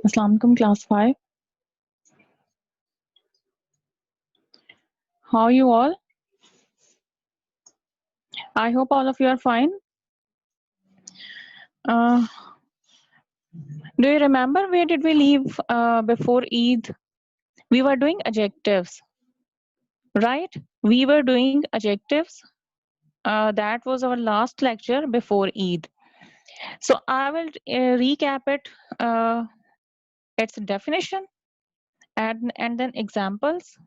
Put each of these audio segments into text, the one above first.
Assalamu alaikum, class 5. How are you all? I hope all of you are fine. Do you remember where did we leave before Eid? We were doing adjectives, right? We were doing adjectives. That was our last lecture before Eid. So I will recap it, its definition, and then examples,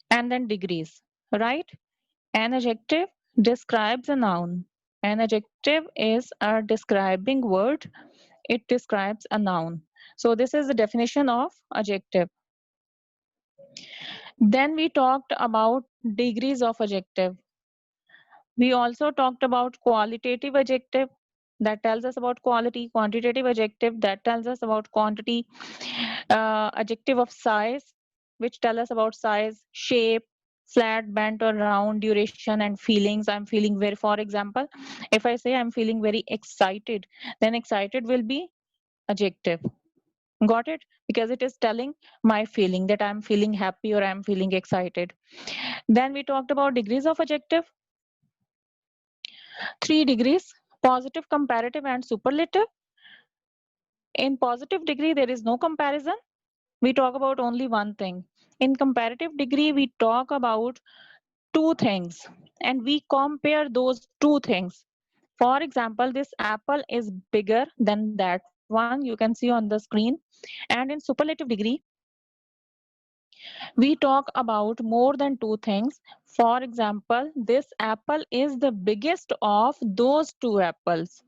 and then degrees, right? An adjective describes a noun. An adjective is a describing word. It describes a noun. So this is the definition of adjective. Then we talked about degrees of adjective. We also talked about qualitative adjective that tells us about quality, quantitative adjective that tells us about quantity, adjective of size, which tell us about size, shape, flat, bent or round, duration, and feelings. I'm feeling very, for example, if I say I'm feeling very excited, then excited will be adjective. Got it? Because it is telling my feeling that I'm feeling happy or I'm feeling excited. Then we talked about degrees of adjective. 3 degrees: positive, comparative, and superlative. In positive degree, there is no comparison. We talk about only one thing. In comparative degree, we talk about two things and we compare those two things. For example, this apple is bigger than that one, you can see on the screen. And in superlative degree, we talk about more than two things. For example, this apple is the biggest of those two apples,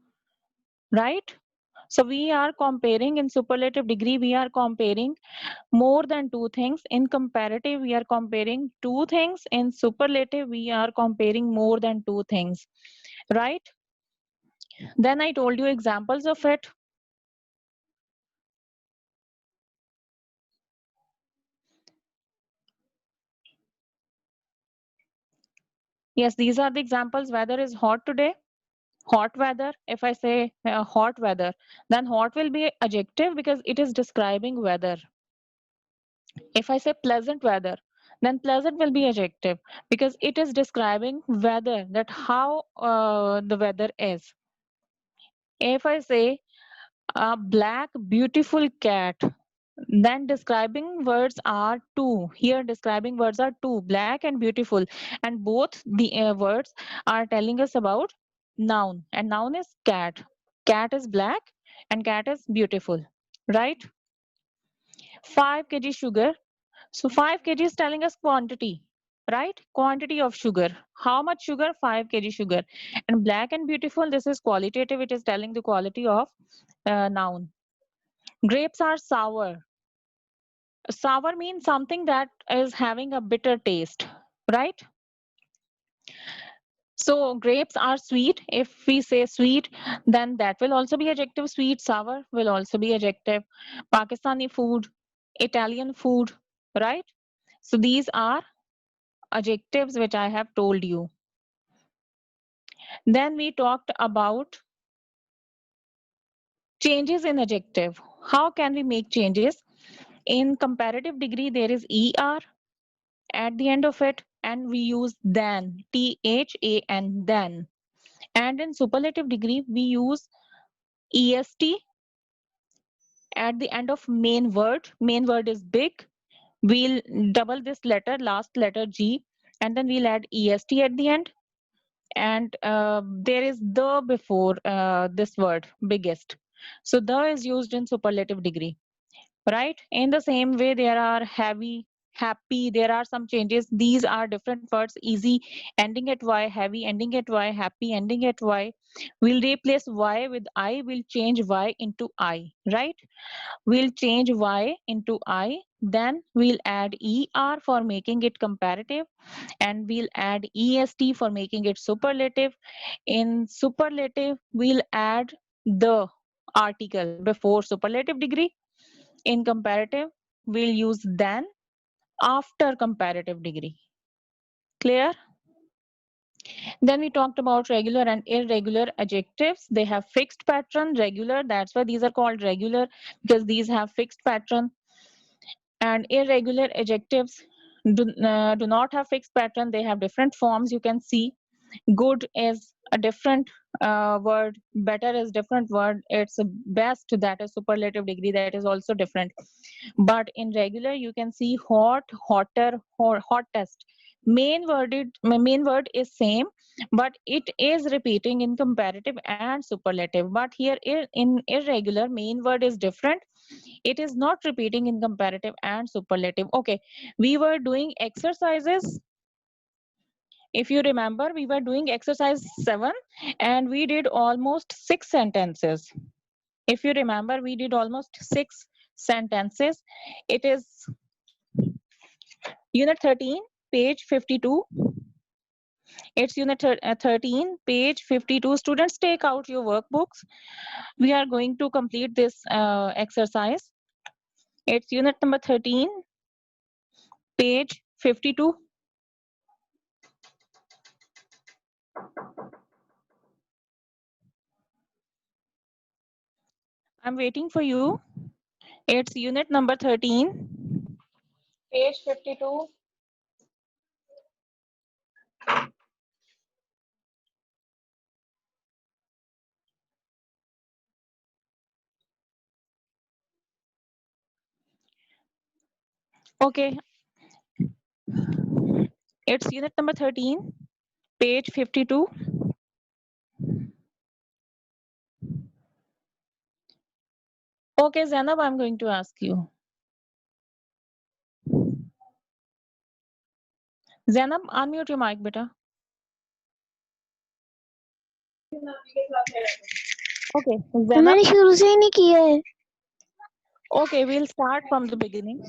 right? So we are comparing in superlative degree, we are comparing more than two things. In comparative, we are comparing two things. In superlative, we are comparing more than two things, right? Then I told you examples of it. Yes, these are the examples. Weather is hot today. Hot weather. If I say hot weather, then hot will be adjective because it is describing weather. If I say pleasant weather, then pleasant will be adjective because it is describing weather, that how the weather is. If I say a black beautiful cat, then describing words are two. Here describing words are two, black and beautiful, and both the words are telling us about noun, and noun is cat. Cat is black and cat is beautiful, right? 5 kg sugar. So 5 kg is telling us quantity, right? Quantity of sugar. How much sugar? 5 kg sugar. And black and beautiful, this is qualitative. It is telling the quality of noun. Grapes are sour. Sour means something that is having a bitter taste, right? So grapes are sweet. If we say sweet, then that will also be adjective. Sweet, sour will also be adjective. Pakistani food, Italian food, right? So these are adjectives which I have told you. Then we talked about changes in adjective. How can we make changes? In comparative degree, there is ER at the end of it, and we use than, THAN, than. And in superlative degree, we use EST at the end of main word. Main word is big. We'll double this letter, last letter G, and then we'll add EST at the end. And there is the before this word, biggest. So the is used in superlative degree, right? In the same way, there are heavy, happy, there are some changes. These are different words. Easy ending at Y, heavy ending at Y, happy ending at Y. We'll replace Y with I, we'll change Y into I, right? We'll change Y into I, then we'll add ER for making it comparative, and we'll add EST for making it superlative. In superlative, we'll add the article before superlative degree. In comparative, we'll use than after comparative degree. Clear? Then we talked about regular and irregular adjectives. They have fixed pattern, regular. That's why these are called regular, because these have fixed pattern. And irregular adjectives do not have fixed pattern. They have different forms. You can see good is a different word, better is different word, it's best, that is superlative degree, that is also different. But in regular you can see hot, hotter, or hottest. Main word is same, but it is repeating in comparative and superlative. But here in irregular, main word is different, it is not repeating in comparative and superlative. Okay, we were doing exercises. If you remember, we were doing exercise 7 and we did almost 6 sentences. If you remember, we did almost 6 sentences. It is unit 13, page 52. It's unit 13, page 52. Students, take out your workbooks. We are going to complete this exercise. It's unit number 13, page 52. I'm waiting for you. It's unit number 13, page 52. Okay, it's unit number 13, page 52. Okay, Zainab, I'm going to ask you. Zainab, unmute your mic, beta. Okay, Zainab. मैंने शुरू से ही नहीं किया है. Okay, we'll start from the beginning.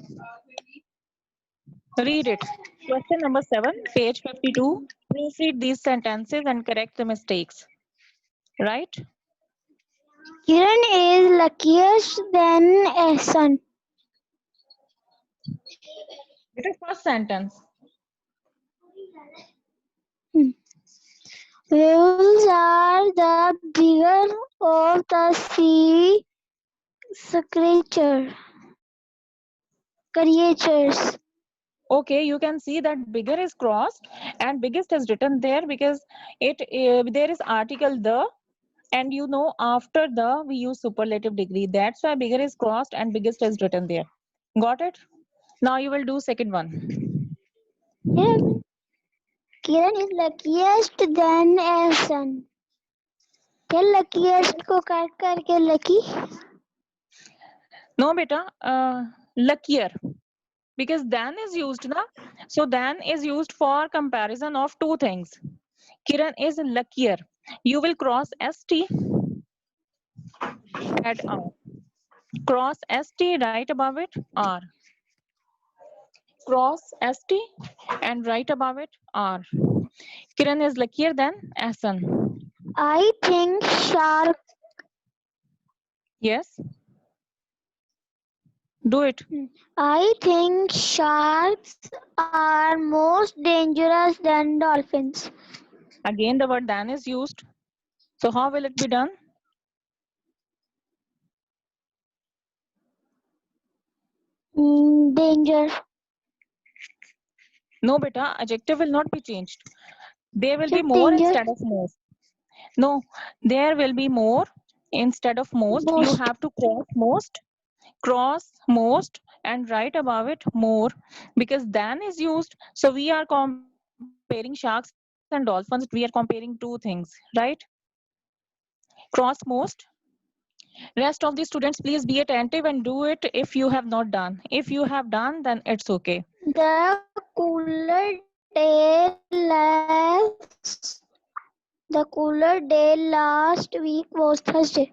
Read it. Question number 7, page 52. Proofread these sentences and correct the mistakes. Right? Kiran is luckiest than Ehsan. It is first sentence. Whales are the bigger of the sea creatures. Okay, you can see that bigger is crossed and biggest is written there because there is article the, and you know after the we use superlative degree. That's why bigger is crossed and biggest is written there. Got it? Now you will do second one. Kiran is luckiest than Ehsan. क्या luckiest को काट करके lucky? No, beta, luckier. Because than is used na, so than is used for comparison of two things. Kiran is luckier. You will cross st, add r. Cross st, right above it r. Cross st and right above it r. Kiran is luckier than Ahsan. I think shark. Yes. Do it. I think sharks are most dangerous than dolphins. Again, the word than is used. So how will it be done? Danger. No, beta, adjective will not be changed. There will be Just more danger. instead of most. No, there will be more instead of most. You Most. have to cross most, and right above it more, because than is used. So we are comparing sharks and dolphins. We are comparing two things, right? Cross most. Rest of the students, please be attentive and do it if you have not done. If you have done, then it's okay. The cooler day last week was Thursday.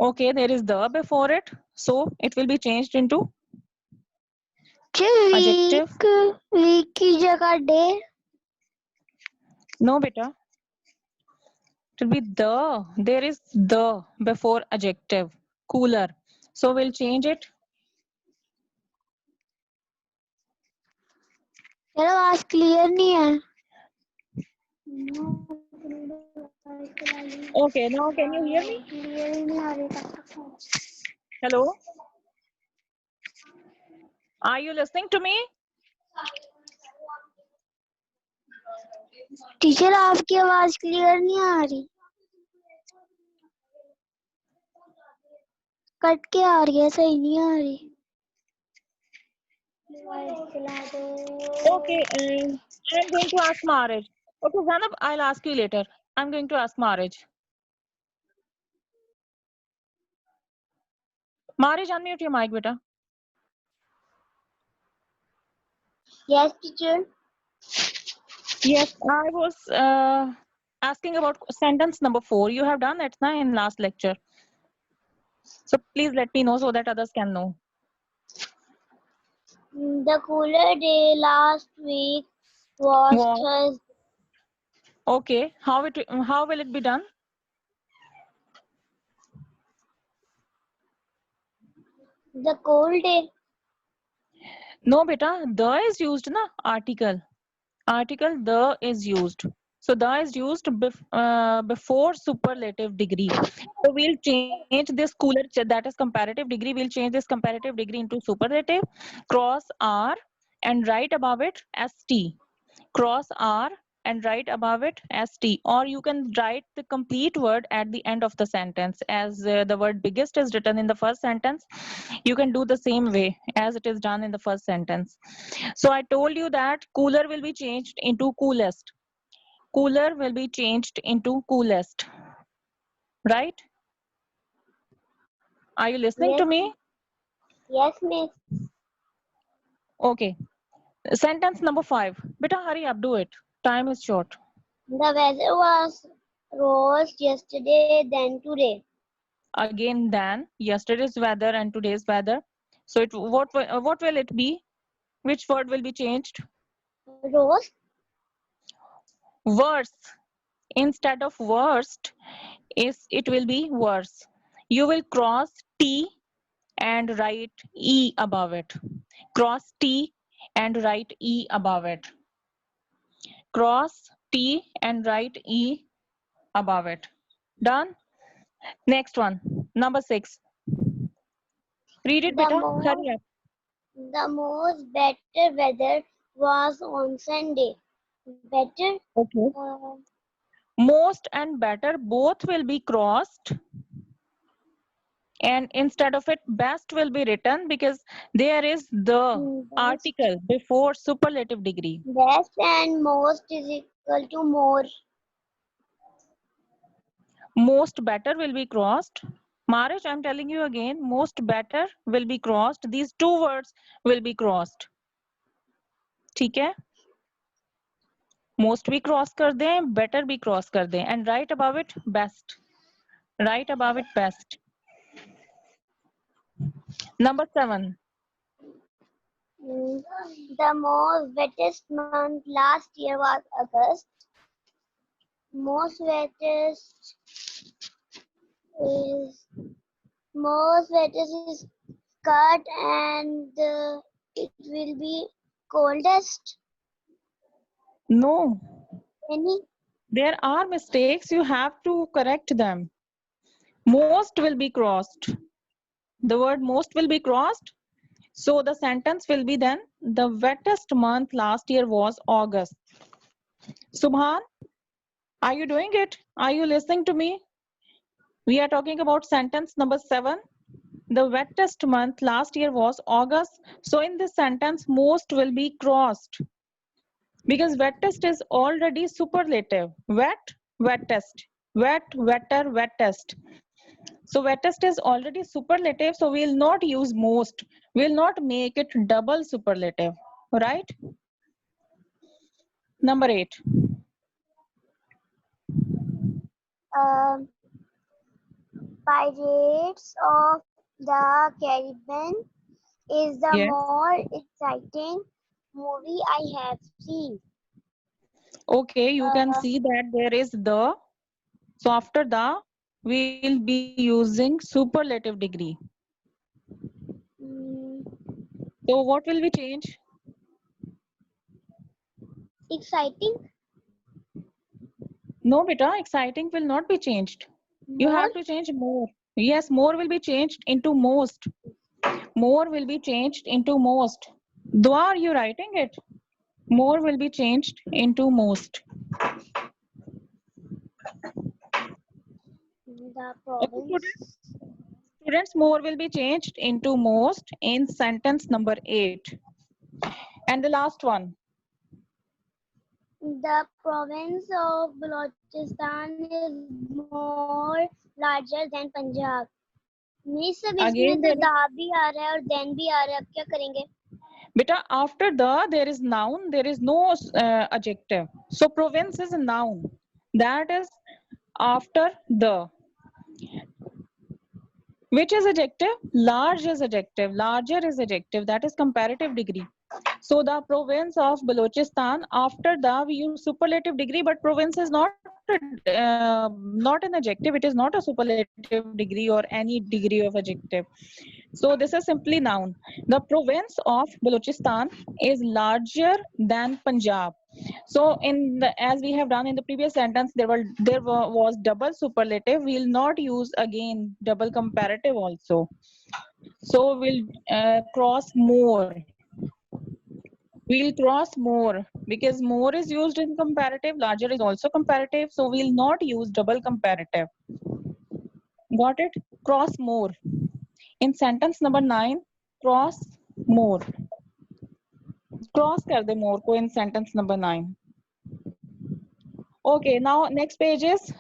Okay, there is the before it, so it will be changed into Week adjective. week की जगह day. No, beta. It will be the. There is the before adjective. cooler. So we'll change it. चलो आवाज clear नहीं है. Okay, now can you hear me? Clear ही नहीं आ रही तब तक. Hello? Are you listening to me? Teacher आपकी आवाज क्लियर नहीं आ रही. कट के आ रही है, सही नहीं आ रही. Okay, I'm going to ask Maharaj. Okay, Zanab, I'll ask you later. I'm going to ask Maharaj. Maharaj, unmute your mic, beta. Yes, teacher. Yes, I was asking about sentence number 4. You have done it na, in last lecture. So please let me know so that others can know. The cooler day last week was Wow. Thursday. Okay, how will it be done? The cold day. No, beta, the is used na article. Article the is used. So the is used before superlative degree. So we'll change this cooler, that is comparative degree. We'll change this comparative degree into superlative. Cross R and write above it ST. Cross R and write above it ST. Or you can write the complete word at the end of the sentence. As the word biggest is written in the first sentence, you can do the same way as it is done in the first sentence. So I told you that cooler will be changed into coolest. Cooler will be changed into coolest. Right? Are you listening to me? Yes, miss. Okay. Sentence number 5. Beta, hurry up, do it. Time is short. The weather was worse yesterday than today. Again, than yesterday's weather and today's weather. So what will it be? Which word will be changed? Rose. Worse. Instead of worst, it will be worse. You will cross T and write E above it. Cross T and write E above it. Cross T and write E above it. Done? Next one. Number 6. Read it, beta. Hurry up. The most better weather was on Sunday. Better. Okay. Most and better both will be crossed. And instead of it, best will be written because there is the article before superlative degree. Best and most is equal to more. Most better will be crossed. Marish, I'm telling you again, most better will be crossed. These two words will be crossed. ठीक है? Most भी cross कर दें, better भी cross कर दें. And right above it, best. Right above it, best. Number 7. The most wettest month last year was August. Most wettest is cut and it will be coldest. No. Any? There are mistakes. You have to correct them. Most will be crossed. The word most will be crossed. So the sentence will be then, the wettest month last year was August. Subhan, are you doing it? Are you listening to me? We are talking about sentence number 7. The wettest month last year was August. So in this sentence, most will be crossed. Because wettest is already superlative. Wet, wettest. Wet, wetter, wettest. So wettest is already superlative, so we'll not use most. We'll not make it double superlative, right? Number 8. Pirates of the Caribbean is the Yeah. more exciting movie I have seen. Okay, you can see that there is the. So after the, we'll be using superlative degree. So what will we change? Exciting. No, beta, exciting will not be changed. You More. have to change more. Yes, more will be changed into most. More will be changed into most. Dua, are you writing it? More will be changed into most. The Okay, province. students, more will be changed into most in sentence number 8. And the last one. The province of Balochistan is more larger than Punjab. Miss अब इसमें Again, तो there is, दा भी आ रहा है और then भी आ रहा है, अब क्या करेंगे? beta, after the, there is noun, there is no adjective. So province is a noun. That is after the. Which is adjective? Large is adjective. Larger is adjective. That is comparative degree. So the province of Balochistan, after the we use superlative degree, but province is not an adjective. It is not a superlative degree or any degree of adjective. So this is simply noun. The province of Balochistan is larger than Punjab. So as we have done in the previous sentence, was double superlative. We'll not use again double comparative also. So we'll cross more. We'll cross more because more is used in comparative. Larger is also comparative. So we'll not use double comparative. Got it? Cross more. In sentence number 9, cross more. Cross kar de more ko in sentence number 9. Okay, now next page is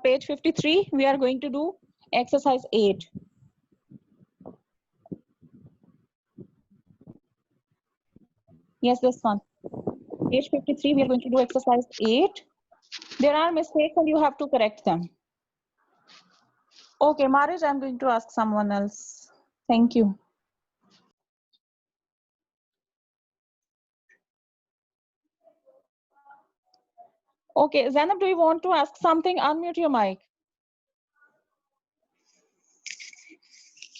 page 53. We are going to do exercise 8. Yes, this one. Page 53, we are going to do exercise 8. There are mistakes and you have to correct them. Okay, Marriage, I'm going to ask someone else. Thank you. Okay, Zainab, do you want to ask something? Unmute your mic.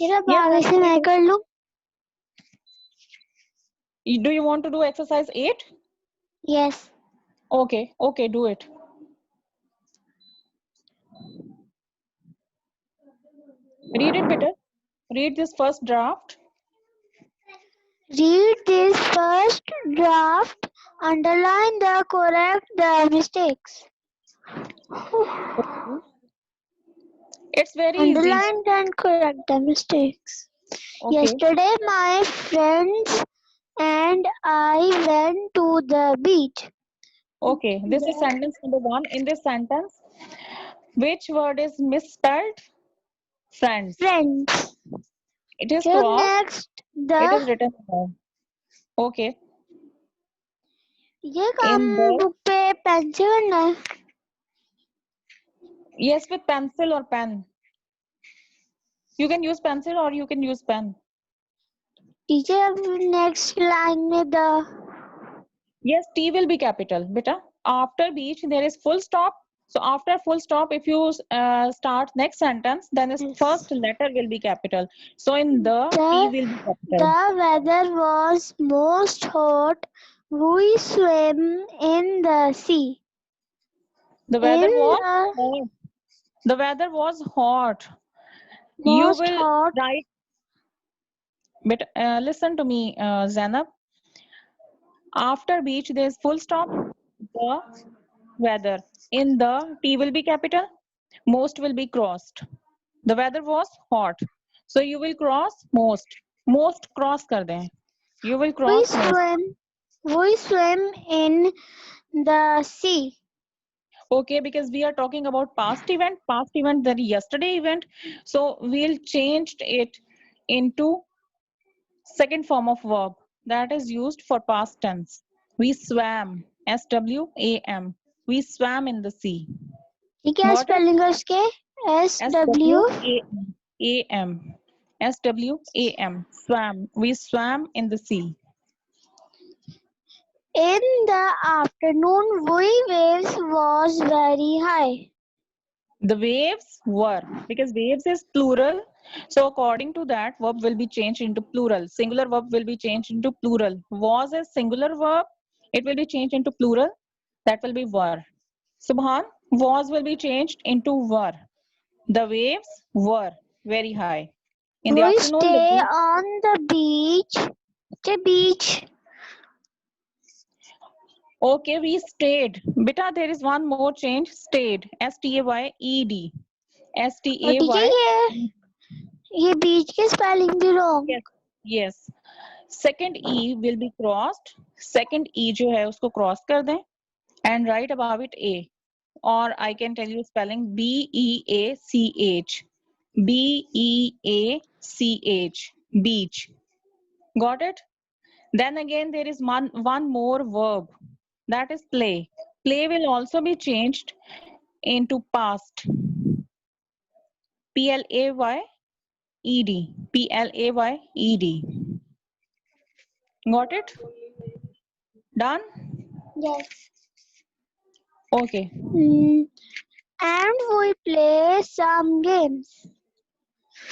मेरा Yes, आगे से मैं कर लूं? do you want to do exercise 8? Yes. Okay, okay, do it. Read it better. Read this first draft. Read this first draft. Underline the correct the mistakes. Okay. It's very easy. Underline and correct the mistakes. Okay. Yesterday, my friends and I went to the beach. Okay, this is sentence number 1. In this sentence, which word is misspelled? Friends. Friends. It is Till crossed. next, It is the written down. Okay. ये काम In the, book पे pen से करना है. yes, with pencil or pen. You can use pencil or you can use pen. Teacher अब next line में the Yes, T will be capital. Beta, after beach, there is full stop. So after full stop, if you start next sentence, then the first letter will be capital. So in the T will be capital. the weather was most hot. We swam in the sea. The weather In was the hot. The weather was hot. You most will hot. write, but listen to me, Zainab. After beach, there is full stop. The weather. In the T will be capital. Most will be crossed. The weather was hot. So you will cross most. Most cross kar dein. You will We cross most. swam. We swam in the sea. Okay, because we are talking about past event, the yesterday event. So we'll change it into second form of verb that is used for past tense. We swam. SWAM. We swam in the sea. ठीक है, Got it? Spelling है उसके SWAM. SWAM. Swam. We swam in the sea. In the afternoon, waves was very high. The waves were, because waves is plural. So according to that, verb will be changed into plural. Singular verb will be changed into plural. Was a singular verb. It will be changed into plural. That will be were. Subhan, was will be changed into were. The waves were very high. In the We afternoon, the stay waves. on the beach. The beach. Okay, we stayed. Beta, there is one more change. Stayed. S-T-A-Y-E-D. और teacher S-T-A-Y. ये बीच के spelling भी wrong. Yes. Yes. Second E will be crossed. Second E जो है उसको cross कर दें. And write above it A. Or I can tell you spelling B-E-A-C-H. B-E-A-C-H. Beach. Got it? Then again, there is one more verb. That is play. Play will also be changed into past. P-L-A-Y-E-D. P-L-A-Y-E-D. Got it? Done? Yes. Okay. And we play some games.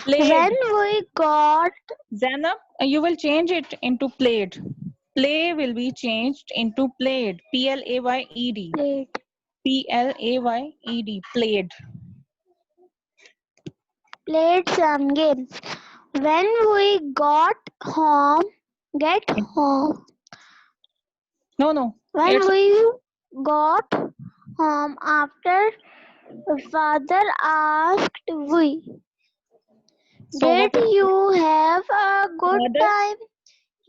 Played. When we got Zainab, you will change it into played. Play will be changed into played. P-L-A-Y-E-D. played, P-L-A-Y-E-D. Played. played some games. When we get home. No. When It's we got home after father asked we, so did what is you have a good weather? time?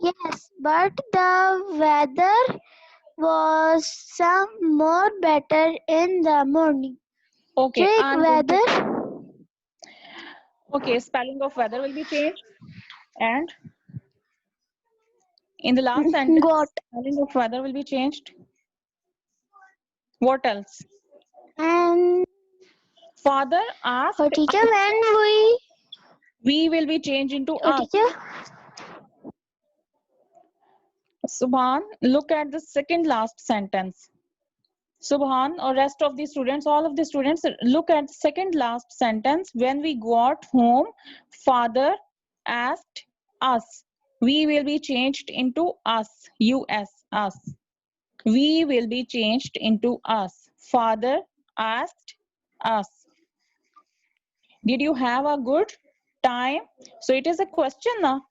Yes, but the weather was some more better in the morning. Okay. Check And weather. okay, spelling of weather will be changed. And in the last sentence, Got. spelling of weather will be changed. What else? And Father asked teacher, us. when We will be changed into us. teacher, Subhan, look at the second last sentence. Subhan or rest of the students, all of the students, look at the second last sentence. When we got home, father asked us. We will be changed into us. Us. We will be changed into us. Father asked us. Did you have a good time? So it is a question now.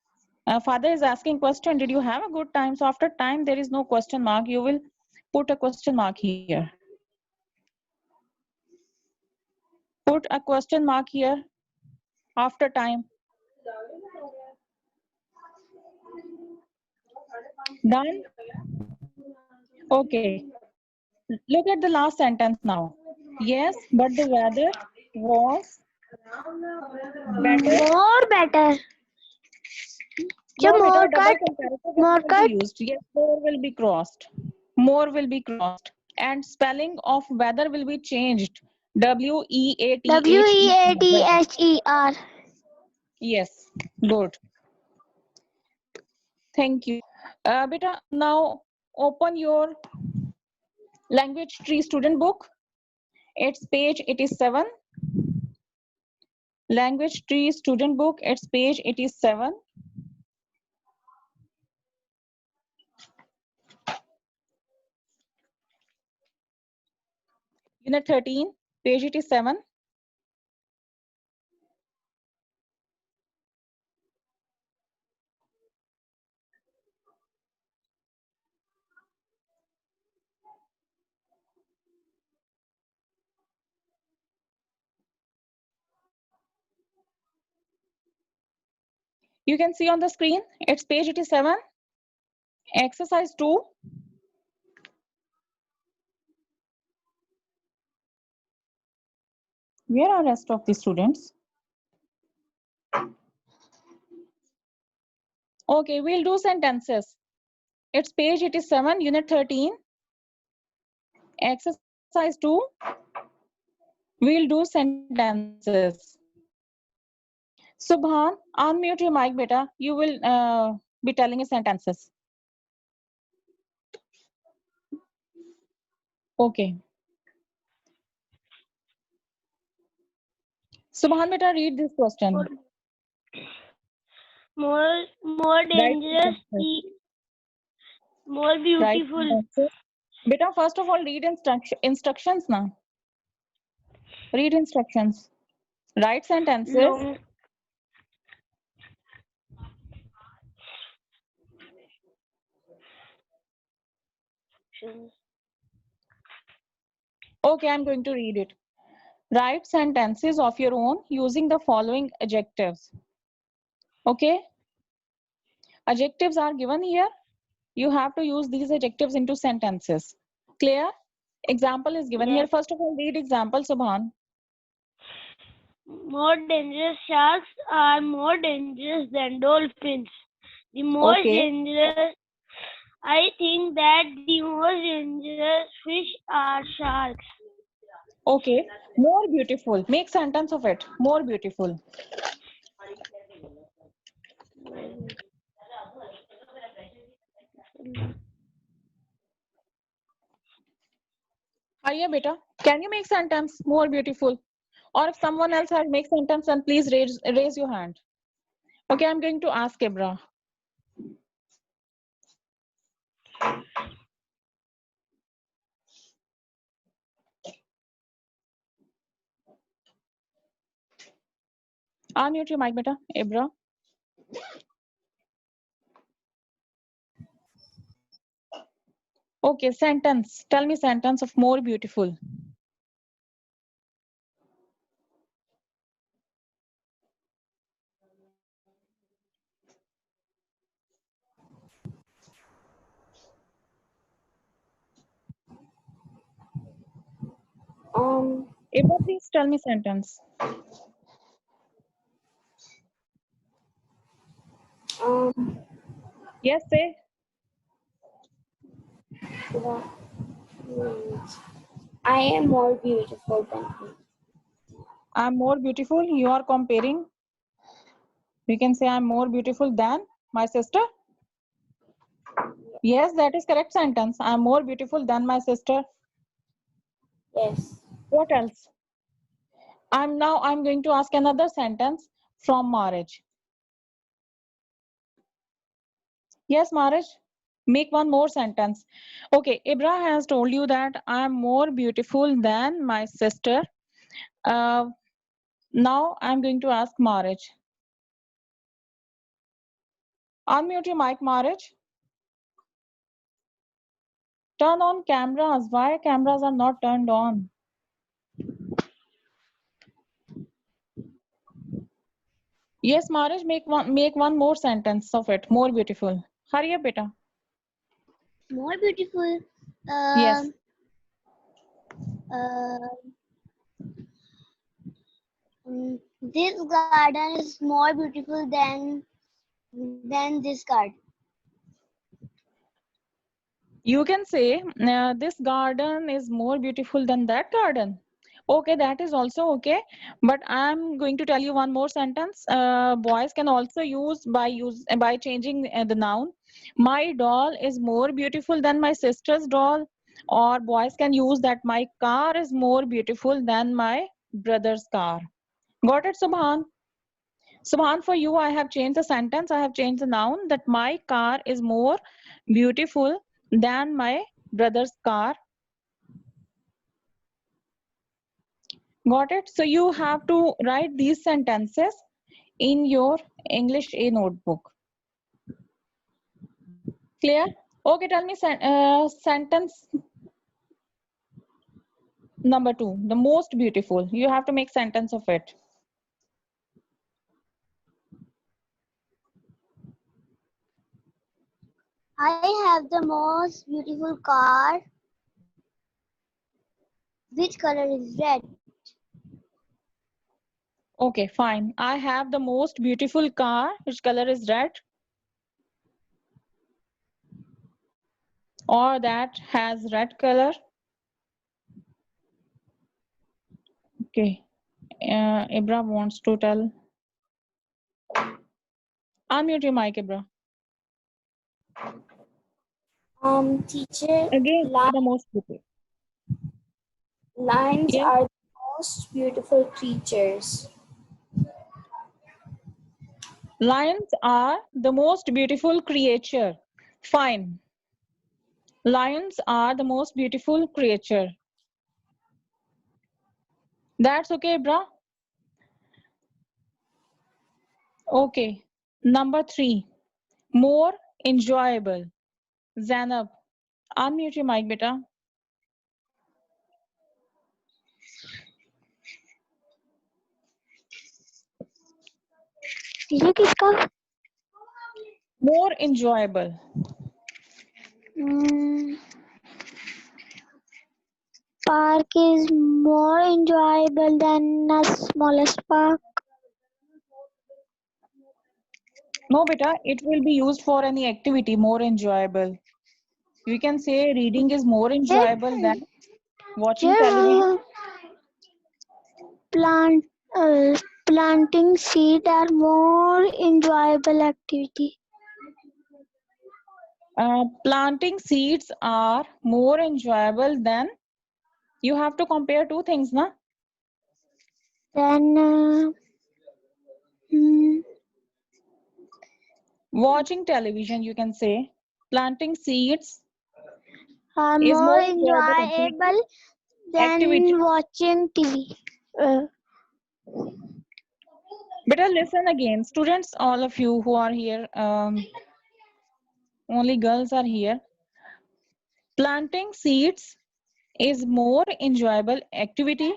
Father is asking question. Did you have a good time? So after time, there is no question mark. You will put a question mark here. Put a question mark here after time. Done? Okay. Look at the last sentence now. Yes, but the weather was better. more better. No, beta, more double cut, comparative more will be cut. used. Yes, more will be crossed. More will be crossed. And spelling of weather will be changed. W-E-A-T-H-E-R. Weather. WEATHER. Yes, good. Thank you. Beta, now open your language tree student book. It's page 87. Language tree student book. It's page 87. Unit 13, page 87. You can see on the screen, it's page 87. Exercise 2. Where are rest of the students? Okay, we'll do sentences. It's page 87, unit 13. Exercise 2. We'll do sentences. Subhan, unmute your mic, beta. You will be telling us sentences. Okay. Subhan beta, read this question. More dangerous, more Right beautiful. sentences. Beta, first of all, read instructions now. Read instructions. Write sentences. Long. Okay, I'm going to read it. Write sentences of your own using the following adjectives. Okay? Adjectives are given here. You have to use these adjectives into sentences. Clear? Example is given here. First of all, read example, Subhan. More dangerous sharks are more dangerous than dolphins. The most Okay. dangerous, I think that the most dangerous fish are sharks. Okay. More beautiful. Make sentence of it. More beautiful. Arya beta, can you make sentence more beautiful? Or if someone else has make sentence, then please raise your hand. Okay, I'm going to ask Ibra. Unmute your mic, beta. Ibra. Okay, sentence. Tell me sentence of more beautiful. Ibra, please tell me sentence. Yes, say. I am more beautiful than him. I'm more beautiful. You are comparing. We can say I'm more beautiful than my sister. Yes, that is correct sentence. I'm more beautiful than my sister. Yes. What else? I'm going to ask another sentence from Marriage. Yes, Marriage. Make one more sentence. Okay, Ibra has told you that I am more beautiful than my sister. Now I'm going to ask Marriage. Unmute your mic, Marriage. Turn on cameras. Why cameras are not turned on? Yes, Marriage, make one more sentence of it. More beautiful. Hurry up, beta. More beautiful. Yes. This garden is more beautiful than this garden. You can say this garden is more beautiful than that garden. Okay, that is also okay. But I'm going to tell you one more sentence. Boys can also use by changing the noun. My doll is more beautiful than my sister's doll. Or boys can use that my car is more beautiful than my brother's car. Got it, Subhan? Subhan, for you, I have changed the sentence. I have changed the noun that my car is more beautiful than my brother's car. Got it? So you have to write these sentences in your English A notebook. Clear? Okay, tell me sentence number 2, the most beautiful. You have to make sentence of it. I have the most beautiful car. Which color is red? Okay, fine. I have the most beautiful car. Which color is red? Or that has red color. Okay. Ibra wants to tell. Unmute your mic, Ibra. Teacher, Again, the most beautiful. lions Yeah. are the most beautiful creatures. Lions are the most beautiful creature. Fine. Lions are the most beautiful creature. That's okay, brah. Okay. Number 3. More enjoyable. Zainab, unmute your mic, beta. ये किसका? More enjoyable. Park is more enjoyable than a smallest park. No, beta, it will be used for any activity more enjoyable. You can say reading is more enjoyable than watching television. Plant, planting seed are more enjoyable activity. Planting seeds are more enjoyable than, you have to compare two things, na? Then Watching television, you can say. Planting seeds are is more more enjoyable enjoyable activity. than watching TV. Better listen again. Students, all of you who are here, only girls are here. Planting seeds is more enjoyable activity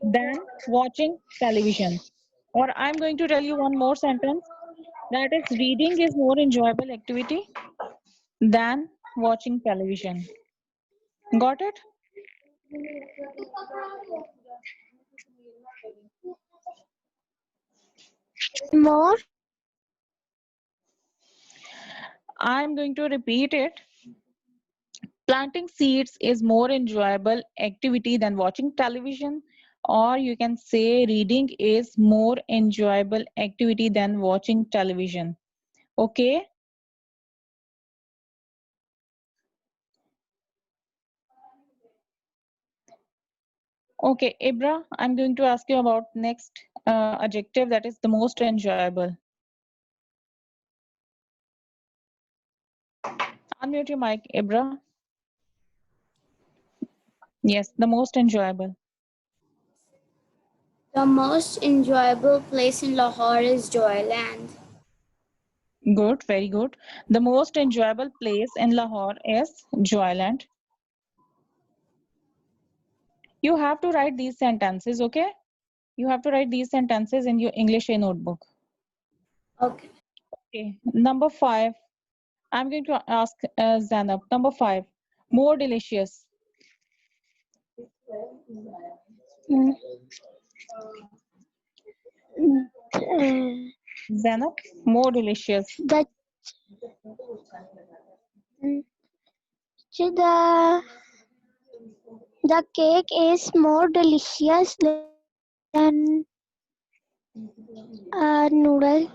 than watching television. Or I'm going to tell you one more sentence. That is, reading is more enjoyable activity than watching television. Got it? More I'm going to repeat it. Planting seeds is more enjoyable activity than watching television, or you can say reading is more enjoyable activity than watching television. Okay? Okay, Ibra, I'm going to ask you about next adjective, that is the most enjoyable. Unmute your mic, Ibra. Yes, the most enjoyable. The most enjoyable place in Lahore is Joyland. Good, very good. The most enjoyable place in Lahore is Joyland. You have to write these sentences, okay? You have to write these sentences in your English A notebook. Okay. Okay, number 5. I'm going to ask Zainab. Number 5. More delicious. Zainab, more delicious. the cake is more delicious than noodle.